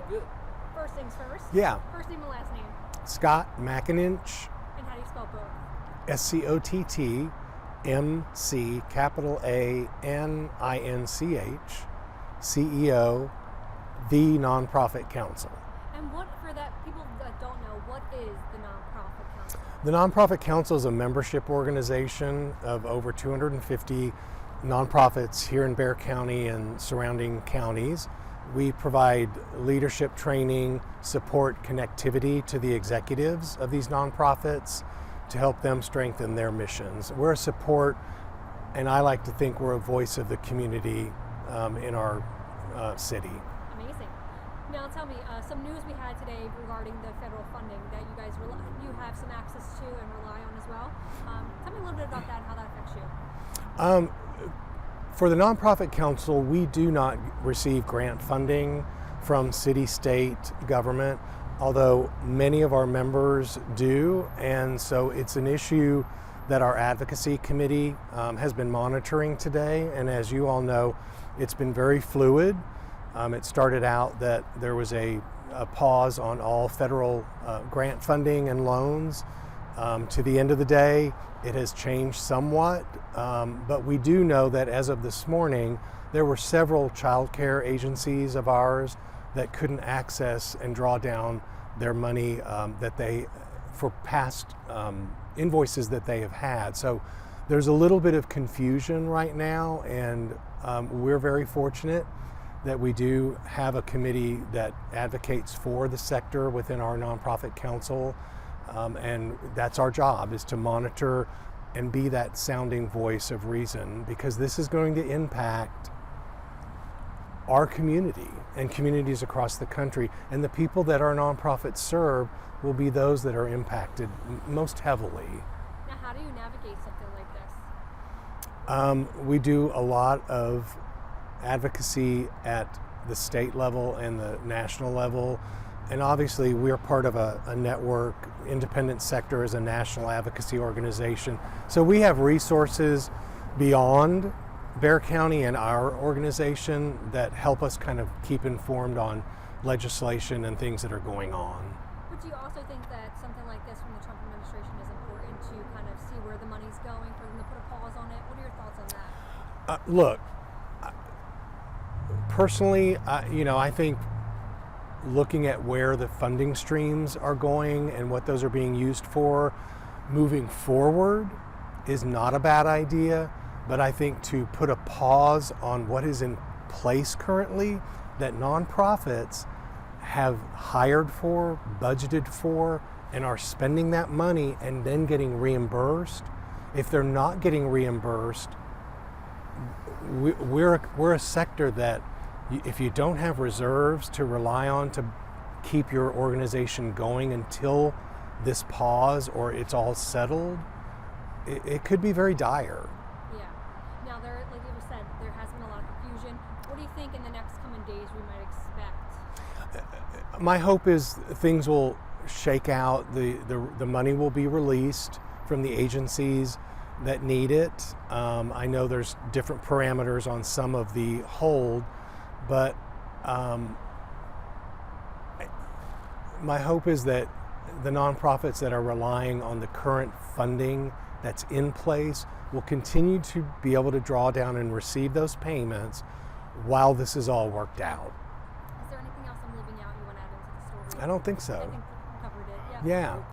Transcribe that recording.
Good. First things first. Yeah. First name and last name. Scott McAninch, And how do you spell both? SCOTTMC, capital ANINCH, CEO, the Nonprofit Council. And what, for that people that don't know, what is the Nonprofit Council? The Nonprofit Council is a membership organization of over 250 nonprofits here in Bexar County and surrounding counties. We provide leadership training, support connectivity to the executives of these nonprofits to help them strengthen their missions. We're a support, and I like to think we're a voice of the community in our city. Amazing. Now tell me, some news we had today regarding the federal funding that you guys you have some access to and rely on as well. Tell me a little bit about that and how that affects you. For the Nonprofit Council, we do not receive grant funding from city, state government, although many of our members do, and so it's an issue that our advocacy committee has been monitoring today, and as you all know, it's been very fluid. It started out that there was a pause on all federal grant funding and loans. To the end of the day, it has changed somewhat, but we do know that as of this morning, there were several child care agencies of ours that couldn't access and draw down their money for past invoices that they have had. So there's a little bit of confusion right now, and we're very fortunate that we do have a committee that advocates for the sector within our nonprofit council. And that's our job, is to monitor and be that sounding voice of reason, because this is going to impact our community and communities across the country. And the people that our nonprofits serve will be those that are impacted most heavily. Now, how do you navigate something like this? We do a lot of advocacy at the state level and the national level. And obviously, we're part of a network. Independent Sector is a national advocacy organization. So we have resources beyond Bexar County and our organization that help us kind of keep informed on legislation and things that are going on. But do you also think that something like this from the Trump administration is important to kind of see where the money's going, for them to put a pause on it? What are your thoughts on that? Look, personally, I think looking at where the funding streams are going and what those are being used for moving forward is not a bad idea, but I think to put a pause on what is in place currently that nonprofits have hired for, budgeted for, and are spending that money and then getting reimbursed. If they're not getting reimbursed, we're a sector that if you don't have reserves to rely on to keep your organization going until this pause or it's all settled, it could be very dire. Yeah. Now, like you said, there has been a lot of confusion. What do you think in the next coming days we might expect? My hope is things will shake out. The money will be released from the agencies that need it. I know there's different parameters on some of the hold, but my hope is that the nonprofits that are relying on the current funding that's in place will continue to be able to draw down and receive those payments while this is all worked out. Is there anything else I'm leaving out you want to add into the story? I don't think so. I think we covered it. Yeah.